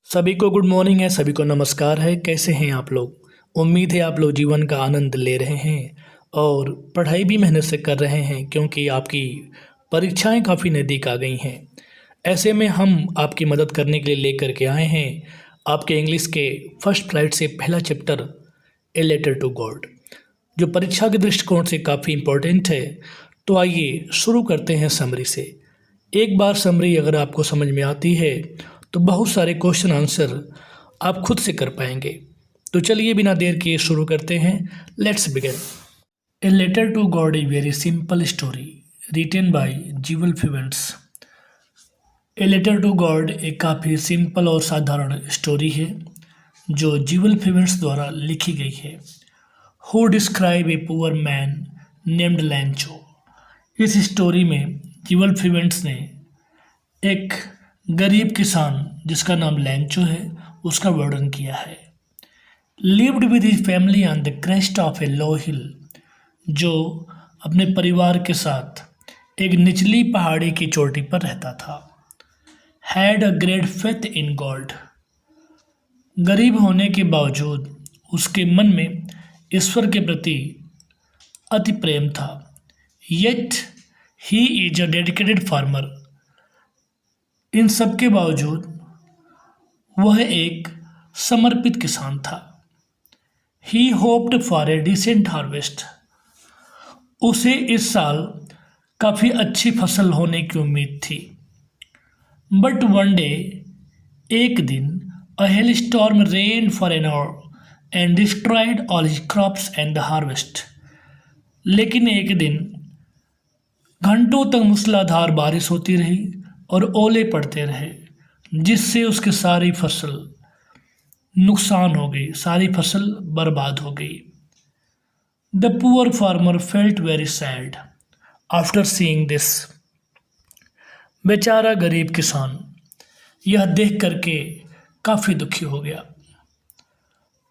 सभी को good morning है, सभी को नमस्कार है। कैसे हैं आप लोग? उम्मीद है आप लोग जीवन का आनंद ले रहे हैं और पढ़ाई भी मेहनत से कर रहे हैं, क्योंकि आपकी परीक्षाएं काफ़ी नज़दीक आ गई हैं। ऐसे में हम आपकी मदद करने के लिए लेकर के आए हैं आपके इंग्लिश के फर्स्ट फ्लाइट से पहला chapter, a letter to God, जो परीक्षा के दृष्टिकोण से काफ़ी इम्पोर्टेंट है। तो आइए शुरू करते हैं समरी से। एक बार समरी अगर आपको समझ में आती है तो बहुत सारे क्वेश्चन आंसर आप खुद से कर पाएंगे। तो चलिए बिना देर किए शुरू करते हैं। Let's begin. A letter to God a very simple story written by जीवल Fuentes. A letter to God एक काफ़ी सिंपल और साधारण स्टोरी है जो जीवल फिवेंट्स द्वारा लिखी गई है। Who describe a poor man named लैंचो। इस स्टोरी में जीवल फिवेंट्स ने एक गरीब किसान जिसका नाम लैंचो है उसका वर्णन किया है। Lived with his family on the crest of a low hill, जो अपने परिवार के साथ एक निचली पहाड़ी की चोटी पर रहता था। Had a great faith in God, गरीब होने के बावजूद उसके मन में ईश्वर के प्रति अति प्रेम था। Yet he is a dedicated farmer, इन सब के बावजूद वह एक समर्पित किसान था। He hoped for a decent harvest, उसे इस साल काफ़ी अच्छी फसल होने की उम्मीद थी। बट वन डे, एक दिन, a hail storm rain for an hour and destroyed all his crops and the harvest. लेकिन एक दिन घंटों तक मूसलाधार बारिश होती रही और ओले पड़ते रहे, जिससे उसकी सारी फसल नुकसान हो गई, सारी फसल बर्बाद हो गई। The poor farmer felt very sad after seeing this, बेचारा गरीब किसान यह देख करके काफ़ी दुखी हो गया।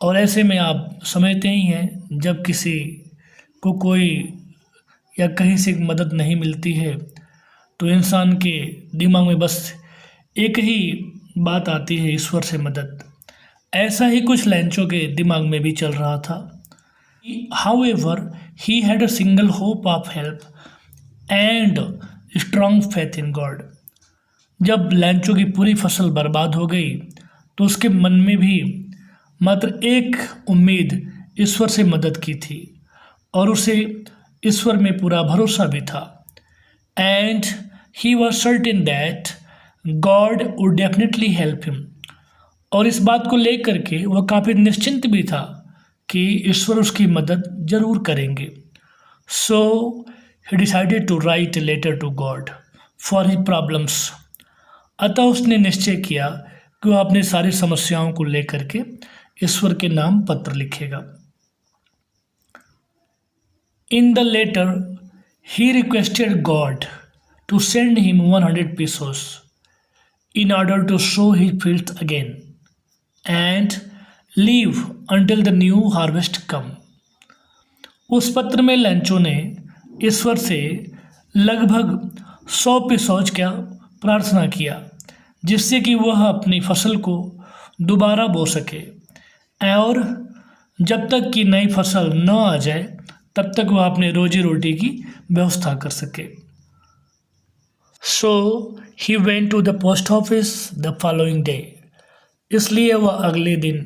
और ऐसे में आप समझते ही हैं, जब किसी को कोई या कहीं से मदद नहीं मिलती है तो इंसान के दिमाग में बस एक ही बात आती है, ईश्वर से मदद। ऐसा ही कुछ लैंचो के दिमाग में भी चल रहा था। However he had a single hope of help and strong faith in God. जब लैंचो की पूरी फसल बर्बाद हो गई तो उसके मन में भी मात्र एक उम्मीद ईश्वर से मदद की थी और उसे ईश्वर में पूरा भरोसा भी था। And he was certain that God would definitely help him, और इस बात को लेकर के वह काफ़ी निश्चिंत भी था कि ईश्वर उसकी मदद जरूर करेंगे। So he decided to write a letter to God for his problems, अतः उसने निश्चय किया कि वह अपनी सारी समस्याओं को लेकर के ईश्वर के नाम पत्र लिखेगा। In the letter he requested God to send him 100 pesos in order to sow his fields again and leave until the new harvest come. उस पत्र में लैंचो ने ईश्वर से लगभग 100 पेसोज का प्रार्थना किया, जिससे कि वह अपनी फसल को दोबारा बो सके और जब तक कि नई फसल न आ जाए तब तक वह अपने रोजी रोटी की व्यवस्था कर सके। So he went to the post office the following day, इसलिए वह अगले दिन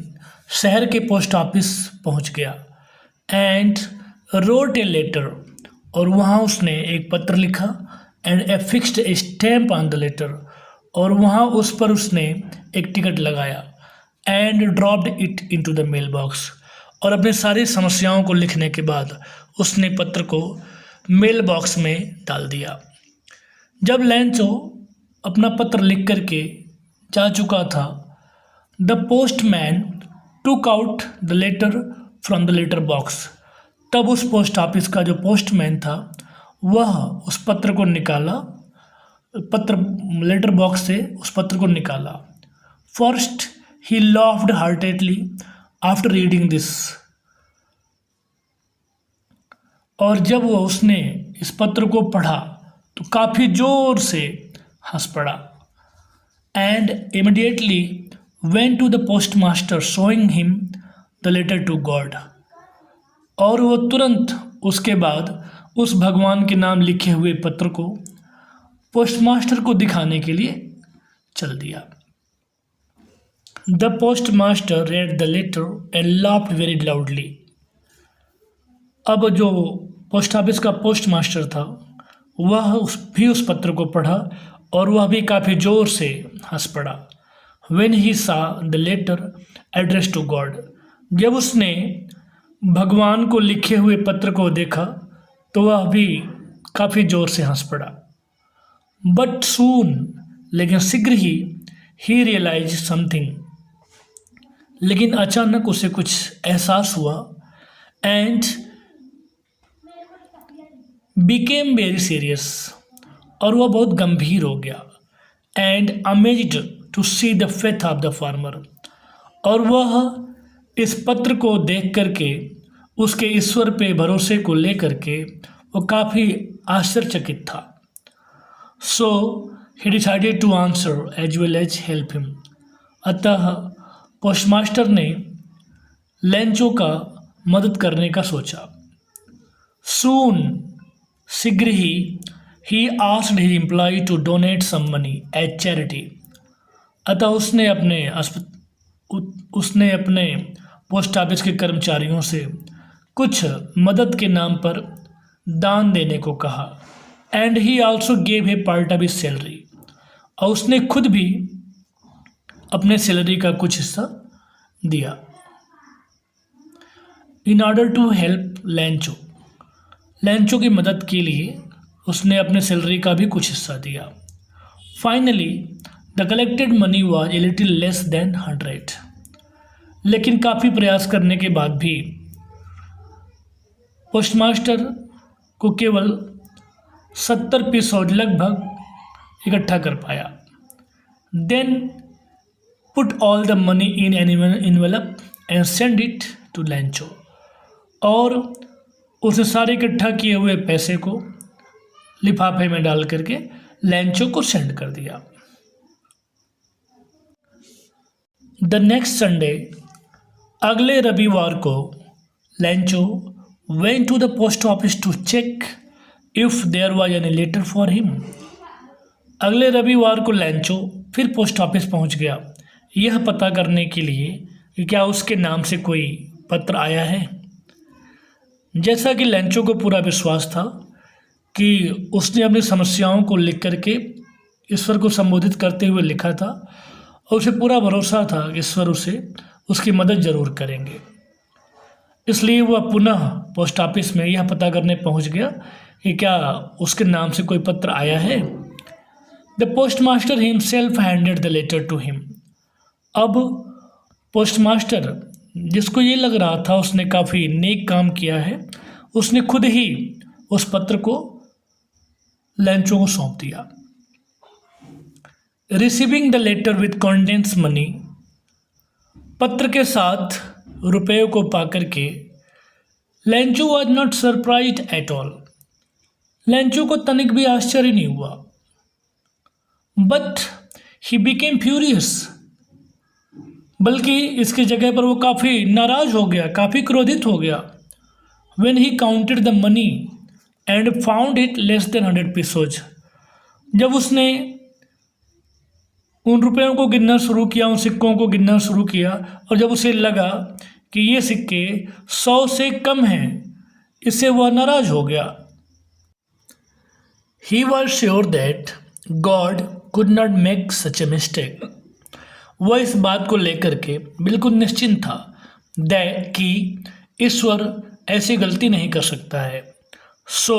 शहर के पोस्ट ऑफिस पहुंच गया। एंड wrote a letter, और वहाँ उसने एक पत्र लिखा। And affixed a stamp on the letter, और वहाँ उस पर उसने एक टिकट लगाया। And dropped it into the mail box, और अपनी सारी समस्याओं को लिखने के बाद उसने पत्र को मेल बॉक्स में डाल दिया। जब लैंचो अपना पत्र लिख करके जा चुका था, the postman took out the letter from the letter box, तब उस पोस्ट ऑफिस का जो पोस्टमैन था वह उस पत्र को निकाला, लेटर बॉक्स से उस पत्र को निकाला। First he laughed heartedly after reading this, और जब वह उसने इस पत्र को पढ़ा तो काफ़ी जोर से हंस पड़ा। And immediately went to the postmaster showing him the letter to God। और वो तुरंत उसके बाद उस भगवान के नाम लिखे हुए पत्र को पोस्टमास्टर को दिखाने के लिए चल दिया। The postmaster read the letter and laughed very loudly। अब जो पोस्ट ऑफिस का पोस्टमास्टर था वह भी उस पत्र को पढ़ा और वह भी काफ़ी ज़ोर से हंस पड़ा। When he saw the letter addressed to God, जब उसने भगवान को लिखे हुए पत्र को देखा तो वह भी काफ़ी ज़ोर से हंस पड़ा। बट सून, लेकिन शीघ्र ही रियलाइज समथिंग, लेकिन अचानक उसे कुछ एहसास हुआ। एंड बिकेम वेरी सीरियस, और वह बहुत गंभीर हो गया। And amazed to see the faith of the farmer, और वह इस पत्र को देख करके उसके ईश्वर पे भरोसे को लेकर के वो काफ़ी आश्चर्यचकित था। So he decided to answer as well as help him. अतः पोस्टमास्टर ने लेंचो का मदद करने का सोचा। सून, शीघ्र ही asked his employ to donate some money as charity. अतः उसने अपने पोस्ट ऑफिस के कर्मचारियों से कुछ मदद के नाम पर दान देने को कहा। And he also gave a part of his salary, और उसने खुद भी अपने सैलरी का कुछ हिस्सा दिया। In order to help Lencho की मदद के लिए उसने अपने सैलरी का भी कुछ हिस्सा दिया। Finally the collected money was a little less than 100, लेकिन काफ़ी प्रयास करने के बाद भी पोस्टमास्टर को केवल 70 एपिसोड लगभग इकट्ठा कर पाया। Then put all the money in an envelope and send it to Lencho, और उसने सारे इकट्ठा किए हुए पैसे को लिफाफे में डाल करके लेंचो को सेंड कर दिया। द नेक्स्ट संडे, अगले रविवार को, Lencho went to the post office to check if there was any letter for him. अगले रविवार को लेंचो फिर पोस्ट ऑफिस पहुंच गया यह पता करने के लिए कि क्या उसके नाम से कोई पत्र आया है। जैसा कि लेंचो को पूरा विश्वास था कि उसने अपनी समस्याओं को लिख करके ईश्वर को संबोधित करते हुए लिखा था, और उसे पूरा भरोसा था कि ईश्वर उसे उसकी मदद ज़रूर करेंगे। इसलिए वह पुनः पोस्ट ऑफिस में यह पता करने पहुंच गया कि क्या उसके नाम से कोई पत्र आया है। The postmaster himself handed the letter to him. अब पोस्टमास्टर, जिसको ये लग रहा था उसने काफ़ी नेक काम किया है, उसने खुद ही उस पत्र को लेंचो को सौंप दिया। Receiving the letter with contents money, पत्र के साथ रुपयों को पाकर के Lencho was not surprised at all. Lencho को तनिक भी आश्चर्य नहीं हुआ। बट ही बिकेम फ्यूरियस, बल्कि इसकी जगह पर वो काफ़ी नाराज हो गया, काफ़ी क्रोधित हो गया। When he counted the money and found it less than 100 pesos, जब उसने उन रुपयों को गिनना शुरू किया, उन सिक्कों को गिनना शुरू किया, और जब उसे लगा कि ये सिक्के 100 से कम हैं, इससे वह नाराज हो गया। He was sure that God could not make such a mistake. वह इस बात को लेकर के बिल्कुल निश्चिंत था कि ईश्वर ऐसी गलती नहीं कर सकता है। So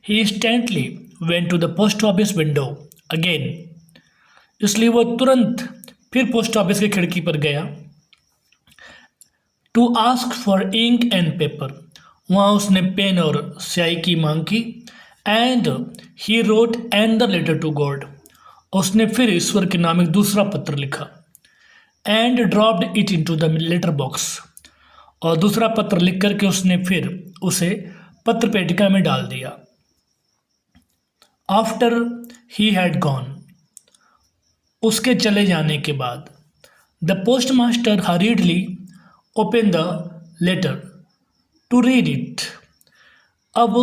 he instantly went to the post office window again. इसलिए वह तुरंत फिर पोस्ट ऑफिस की खिड़की पर गया to ask for ink and paper. वहाँ उसने पेन और स्याही की मांग की। And he wrote and the letter to God. उसने फिर ईश्वर के नाम एक दूसरा पत्र लिखा। And dropped it into the letter box. और दूसरा पत्र लिख करके उसने फिर उसे पत्र पेटिका में डाल दिया। आफ्टर ही हैड गॉन, उसके चले जाने के बाद, the post master hurriedly open the letter to read it. अब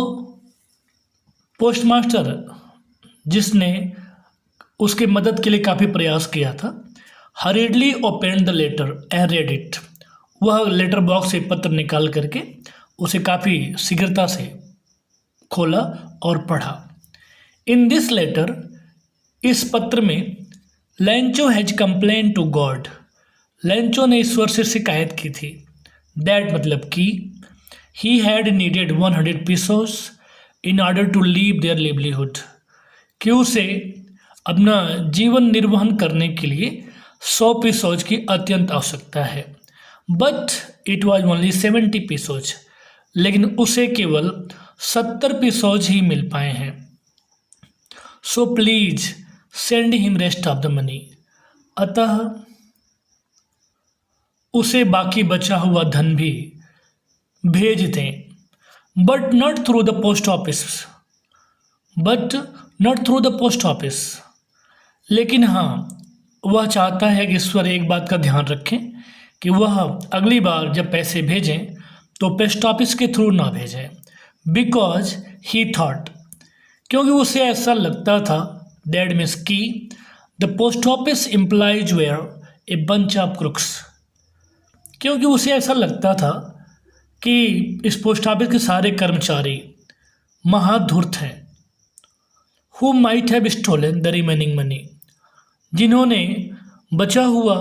पोस्ट मास्टर जिसने उसके मदद के लिए काफ़ी प्रयास किया था, hurriedly open the letter and read it, वह लेटर बॉक्स से पत्र निकाल करके उसे काफ़ी शीघ्रता से खोला और पढ़ा। इन दिस लेटर, इस पत्र में, Lencho has complain to God, Lencho ने ईश्वर से शिकायत की थी। दैट मतलब कि he had needed 100 pesos in order to live their livelihood, कि उसे अपना जीवन निर्वहन करने के लिए 100 pesos की अत्यंत आवश्यकता है। But it was only 70 pesos, लेकिन उसे केवल 70 pesos ही मिल पाए हैं। So please send him rest of the money, अतः उसे बाकी बचा हुआ धन भी भेज दें। But not through the post office, but not through the post office, लेकिन हाँ, वह चाहता है कि ईश्वर एक बात का ध्यान रखें कि वह अगली बार जब पैसे भेजें तो पोस्ट ऑफिस के थ्रू ना भेजें। बिकॉज ही थॉट, क्योंकि उसे ऐसा लगता था, दैट मीन्स कि the post office employees were a bunch of crooks, क्योंकि उसे ऐसा लगता था कि इस पोस्ट ऑफिस के सारे कर्मचारी महाधूर्त हैं। Who might have stolen the remaining money, जिन्होंने बचा हुआ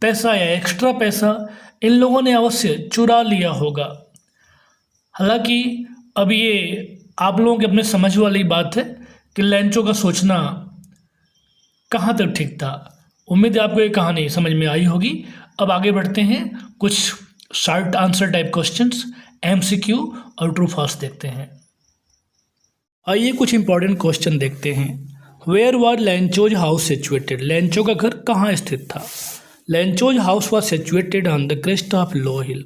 पैसा या एक्स्ट्रा पैसा इन लोगों ने अवश्य चुरा लिया होगा। हालांकि अब ये आप लोगों के अपने समझ वाली बात है कि लैंचो का सोचना कहाँ तक ठीक था। उम्मीद है आपको ये कहानी समझ में आई होगी। अब आगे बढ़ते हैं, कुछ short answer type questions, MCQ और ट्रू फॉल्स देखते हैं। आइए कुछ इंपॉर्टेंट क्वेश्चन देखते हैं। Where was Lencho's house situated, Lencho का घर कहाँ स्थित था। Lencho's house was situated on the crest of low hill,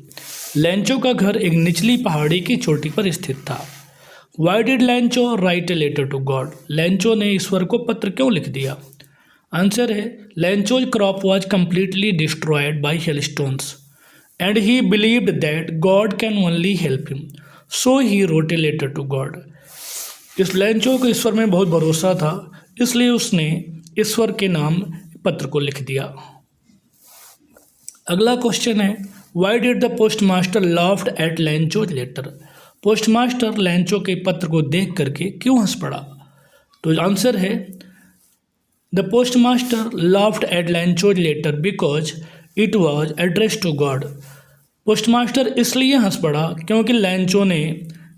Lencho का घर एक निचली पहाड़ी की चोटी पर स्थित था। Why did Lencho write a letter to God, Lencho ने ईश्वर को पत्र क्यों लिख दिया। आंसर है, Lencho's crop was completely destroyed by hailstones and he believed that God can only help him, so he wrote a letter to God. इस Lencho को ईश्वर में बहुत भरोसा था, इसलिए उसने ईश्वर के नाम पत्र को लिख दिया। अगला क्वेश्चन है, why did the post master laughed at Lencho's letter, post master Lencho के पत्र को देख करके क्यों हंस पड़ा। तो आंसर है, the post master laughed at Lencho's letter because it was address to God, post master इसलिए हंस पड़ा क्योंकि लैंचो ने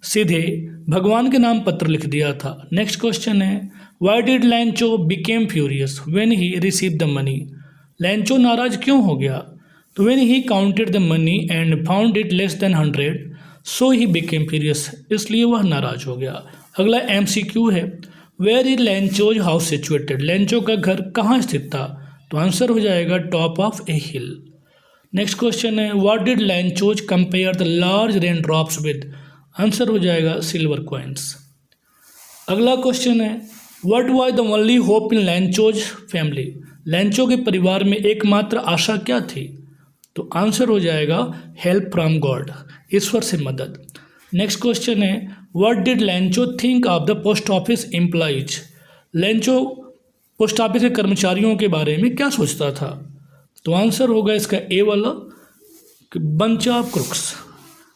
सीधे भगवान के नाम पत्र लिख दिया था। नेक्स्ट क्वेश्चन है, why did Lencho became furious when he receive the money, Lencho नाराज क्यों हो गया। तो when he counted the money and found it less than 100, so he became furious, इसलिए वह नाराज हो गया। अगला एमसीक्यू है, where is Lencho's house situated, Lencho का घर कहाँ स्थित था। तो आंसर हो जाएगा top of a hill. Next question है, what did लैंचोज compare the large rain drops with, answer हो जाएगा सिल्वर कॉइन्स। अगला क्वेश्चन है, what was the only hope in Lencho's family, Lencho के परिवार में एकमात्र आशा क्या थी। तो आंसर हो जाएगा हेल्प फ्रॉम गॉड, ईश्वर से मदद। नेक्स्ट क्वेश्चन है, what did लैंचो think of the post office employees, लैंचो post office के कर्मचारियों के बारे में क्या सोचता था। तो आंसर होगा इसका ए वाला, बंच ऑफ क्रुक्स।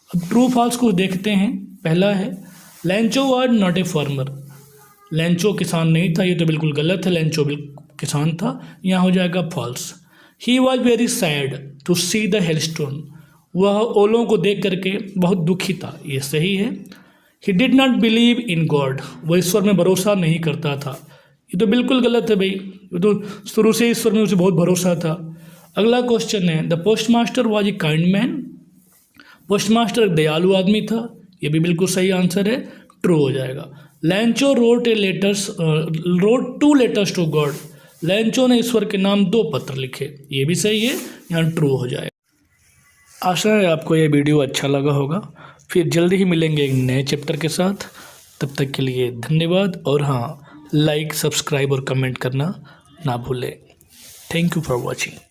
अब ट्रू फॉल्स को देखते हैं। पहला है, लैंचो वॉज नॉट ए फार्मर, लैंचो किसान नहीं था, ये तो बिल्कुल गलत है, लैंचो किसान था, यहाँ हो जाएगा false. He was very sad to see the hailstone, वह ओलों को देख करके बहुत दुखी था, ये सही है। He did not believe in God, वह ईश्वर में भरोसा नहीं करता था, ये तो बिल्कुल गलत है भाई, ये तो शुरू से ईश्वर में उसे बहुत भरोसा था। अगला क्वेश्चन है, the post master was a kind man, post master एक दयालु आदमी था, ये भी बिल्कुल सही आंसर है, ट्रू हो जाएगा। Lencho wrote two letters to God, Lencho ने ईश्वर के नाम 2 पत्र लिखे, ये भी सही है, यहाँ ट्रू हो जाएगा। आशा है आपको ये वीडियो अच्छा लगा होगा। फिर जल्दी ही मिलेंगे एक नए चैप्टर के साथ, तब तक के लिए धन्यवाद। और हाँ, लाइक, सब्सक्राइब और कमेंट करना ना भूलें। Thank you for watching.